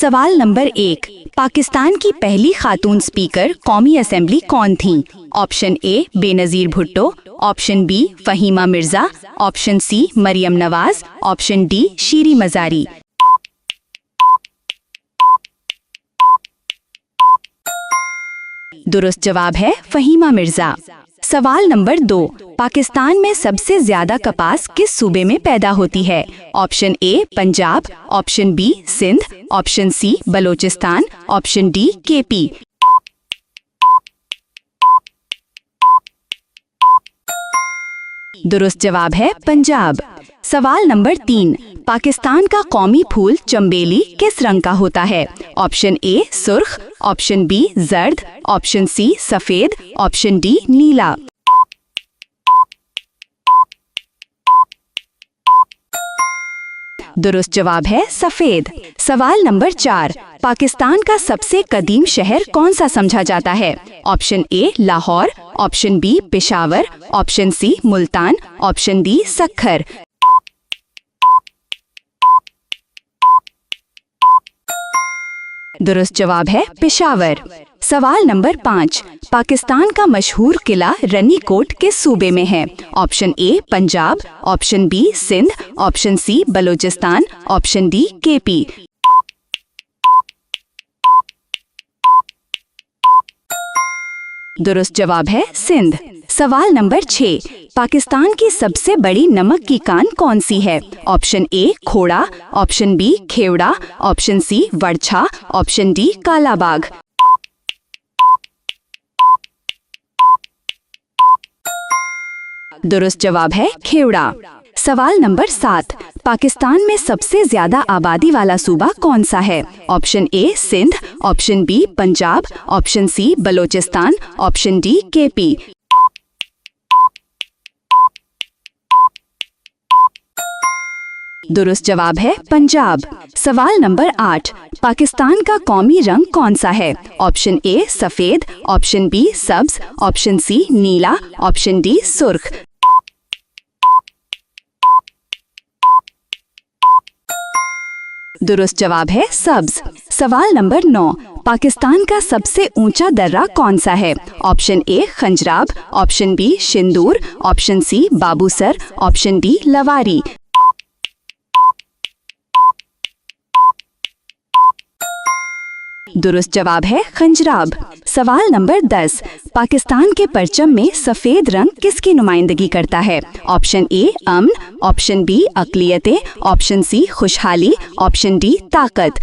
सवाल नंबर 1, पाकिस्तान की पहली खातून स्पीकर कौमी असेंबली कौन थीं? Option A Benazir Bhutto, option B Fahmida Mirza, option C Maryam Nawaz, option D Shireen Mazari. दुरुस्त जवाब है फ़हीमा मिर्ज़ा। सवाल नंबर 2, पाकिस्तान में सबसे ज्यादा कपास किस सूबे में पैदा होती है? Option A Punjab, option B Sindh, option C Balochistan, option D KP. दुरुस्त जवाब है पंजाब। सवाल नंबर 3, पाकिस्तान का कौमी फूल चंबेली किस रंग का होता है? ऑप्शन ए सुर्ख, ऑप्शन बी जर्द, ऑप्शन सी सफेद, ऑप्शन डी नीला। दुरुस्त जवाब है सफेद। सवाल नंबर 4, पाकिस्तान का सबसे कदीम शहर कौन सा समझा जाता है? Option A Lahore, option B Peshawar, option C Multan, option D Sukkur. दुरुस्त जवाब है पेशावर। सवाल नंबर 5, पाकिस्तान का मशहूर किला रनी कोट किस सूबे में है? Option A Punjab, option B Sindh, option C Balochistan, option D KP. दुरुस्त जवाब है सिंध। सवाल नंबर 6, पाकिस्तान की सबसे बड़ी नमक की कान कौन सी है? Option A Khora, option B Khewra, option C Warcha, option D Kalabagh. दुरुस्त जवाब है खेवड़ा। सवाल नंबर 7, पाकिस्तान में सबसे ज्यादा आबादी वाला सूबा कौन सा है? Option A Sindh, option B Punjab, option C Balochistan, option D KP. दुरुस्त जवाब है पंजाब। सवाल नंबर 8, पाकिस्तान का कौमी रंग कौन सा है? ऑप्शन ए सफेद, ऑप्शन बी सब्ज, ऑप्शन सी नीला, ऑप्शन डी सुर्ख। दुरुस्त जवाब है सब्ज। सवाल नंबर 9, पाकिस्तान का सबसे ऊंचा दर्रा कौन सा है? Option A Khunjerab, option B Shandur, option C Babusar, option D Lowari. दुरुस्त जवाब है खंजराब। सवाल नंबर 10, पाकिस्तान के परचम में सफेद रंग किसकी नुमाइंदगी करता है? ऑप्शन ए अमन, ऑप्शन बी अक़लियतें, ऑप्शन सी खुशहाली, ऑप्शन डी ताकत।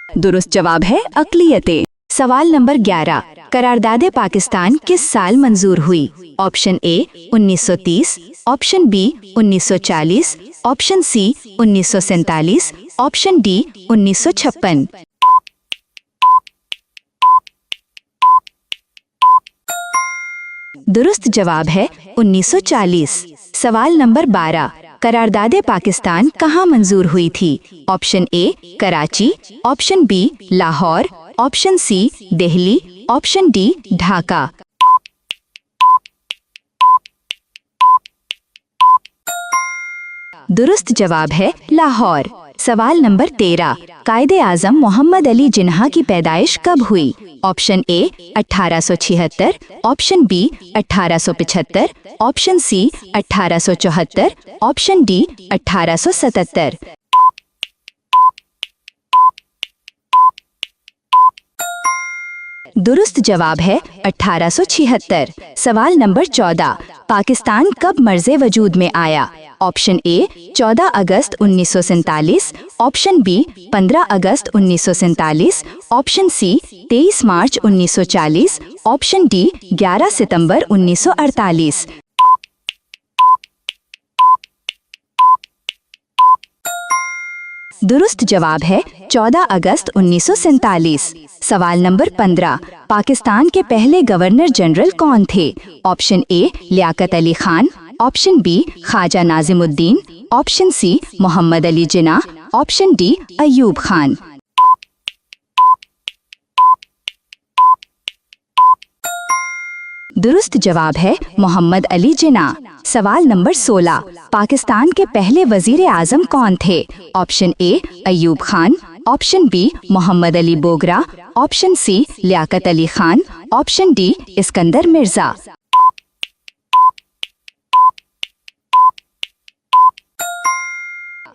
दुरुस्त जवाब है अक़लियतें। सवाल नंबर 11, करारदादे पाकिस्तान किस साल मंजूर हुई? Option A 1930, option B 1940, option C 1947, option D 1956। दुरुस्त जवाब है 1940। सवाल नंबर 12, करारदादे पाकिस्तान कहाँ मंजूर हुई थी? Option A Karachi, option B Lahore, option C Delhi, option D Dhaka. दुरुस्त जवाब है लाहौर। सवाल नंबर 13, कायदे आज़म मोहम्मद अली जिन्ना की पैदाइश कब हुई? Option A 1876, option B 1875, option C 1874, option D 1877। दुरुस्त जवाब है 1876। सवाल नंबर 14, पाकिस्तान कब मर्ज़े वजूद में आया? ऑप्शन ए 14 अगस्त 1947, ऑप्शन बी 15 अगस्त 1947, ऑप्शन सी 23 मार्च 1940, ऑप्शन डी 11 सितंबर 1948। दुरुस्त जवाब है 14 अगस्त 1947। सवाल नंबर 15, पाकिस्तान के पहले गवर्नर जनरल कौन थे? Option A Liaquat Ali Khan, option B Khawaja Nazimuddin, option C Mohammad Ali Jinnah, option D Ayub Khan. दुरुस्त जवाब है मोहम्मद अली जिन्ना। सवाल नंबर 16, पाकिस्तान के पहले वजीर आजम कौन थे? Option A Ayub Khan, option B Mohammad Ali Bogra, option C Liaquat Ali Khan, option D Iskander Mirza.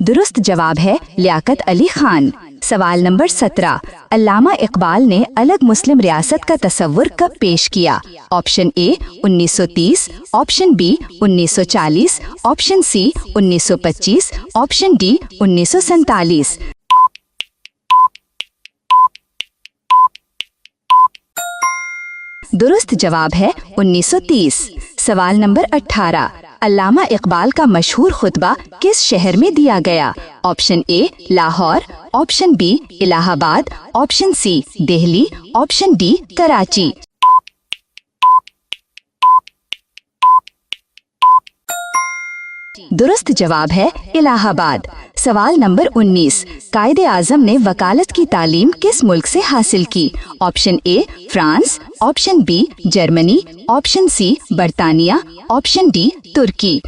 दुरुस्त जवाब है लियाकत अली खान। सवाल नंबर 17, अल्लामा इकबाल ने अलग मुस्लिम रियासत का तस्वुर कब पेश किया? Option A 1930, option B 1940, option C 1925, option D 1947। दुरुस्त जवाब है 1930। सवाल नंबर 18, अल्लामा इकबाल का मशहूर खुतबा किस शहर में दिया गया? Option A Lahore, option B Allahabad, option C Delhi, option D Karachi. दुरुस्त जवाब है इलाहाबाद। सवाल नंबर 19, कायदे आजम ने वकालत की तालीम किस मुल्क से हासिल की? Option A France, option B Germany, option C बरतानिया, ऑप्शन डी तुर्की।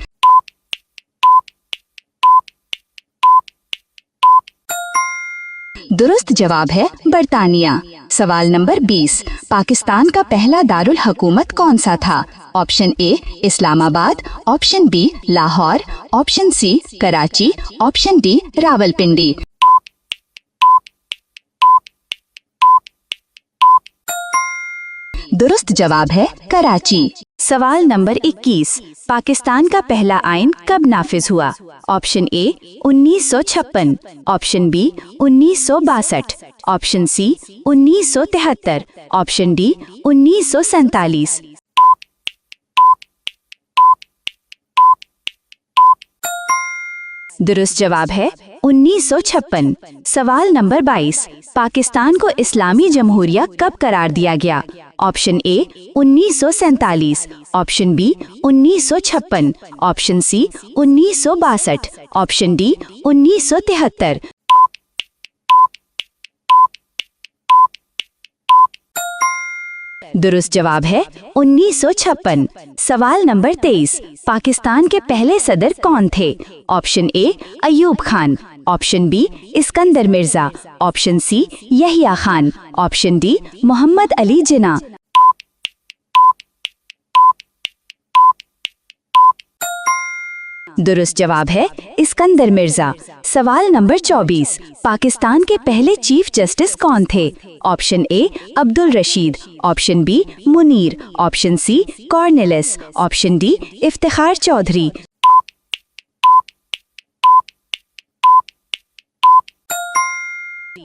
दुरुस्त जवाब है बरतानिया। सवाल नंबर 20, पाकिस्तान का पहला दारुल हुकूमत कौन सा था? Option A Islamabad, option B Lahore, option C Karachi, option D Rawalpindi. दुरुस्त जवाब है कराची। सवाल नंबर 21, पाकिस्तान का पहला आइन कब नाफिज हुआ? Option A 1956, option B 1962, option C 1973, option D 1947। दुरुस्त जवाब है 1956। सवाल नंबर 22, पाकिस्तान को इस्लामी जमहूरिया कब करार दिया गया? Option A 1947, option B 1956, option C 1962, option D 1973। दुरुस्त जवाब है 1956। सवाल नंबर 23, पाकिस्तान के पहले सदर कौन थे? Option A Ayub Khan, option B Iskander Mirza, option C Yahya Khan, option D Mohammad Ali Jinnah. दुरुस्त जवाब है इस्कंदर मिर्जा। सवाल नंबर 24, पाकिस्तान के पहले चीफ जस्टिस कौन थे? Option A Abdul Rashid, option B Munir, option C Cornelius, option D Iftikhar Chaudhry.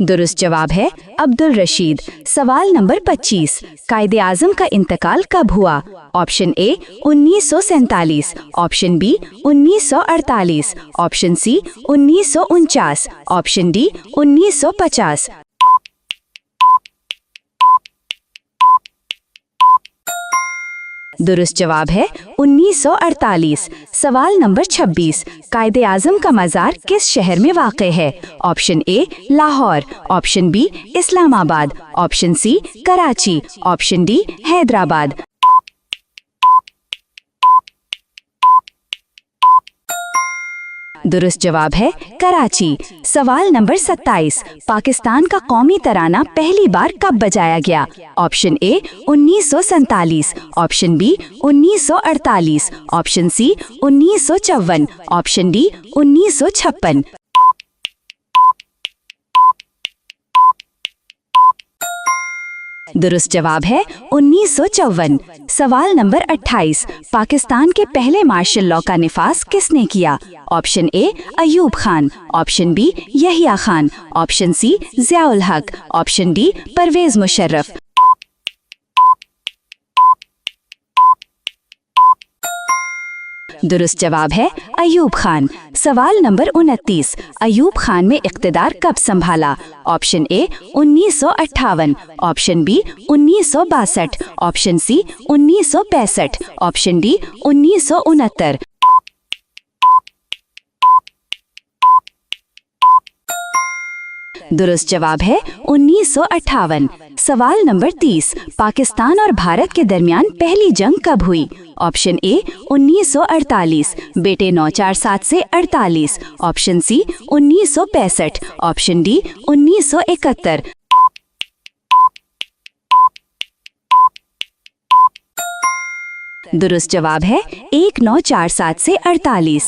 दुरुस्त जवाब है अब्दुल रशीद। सवाल नंबर 25, कायदे आजम का इंतकाल कब हुआ? Option A 1947, option B 1948, option C 1949, option D 1950। दुरुस्त जवाब है 1948। सवाल नंबर 26, कायदे आजम का मज़ार किस शहर में वाक़े है? Option A Lahore, option B Islamabad, option C Karachi, option D Hyderabad. दुरुस्त जवाब है कराची। सवाल नंबर 27, पाकिस्तान का कौमी तराना पहली बार कब बजाया गया? Option A 1947, option B 1948, option C 1954, option D 1956। दुरुस्त जवाब है 1954। सवाल नंबर 28, पाकिस्तान के पहले मार्शल लॉ का निफाज किसने किया? Option A Ayub Khan, option B Yahya Khan, option C Ziaul Haq, option D Parvez Musharraf. दुरुस्त जवाब है अयूब खान। सवाल नंबर 29, अयूब खान में इक़्तिदार कब संभाला? Option A 1958, option B 1962, option C 1965, option D 1969। दुरुस्त जवाब है 1958। सवाल नंबर 30, पाकिस्तान और भारत के दरमियान पहली जंग कब हुई? ऑप्शन ए 1948, बेटे 947 से 48। Option C 1965। Option D 1971। दुरुस्त जवाब है 1947 से 48।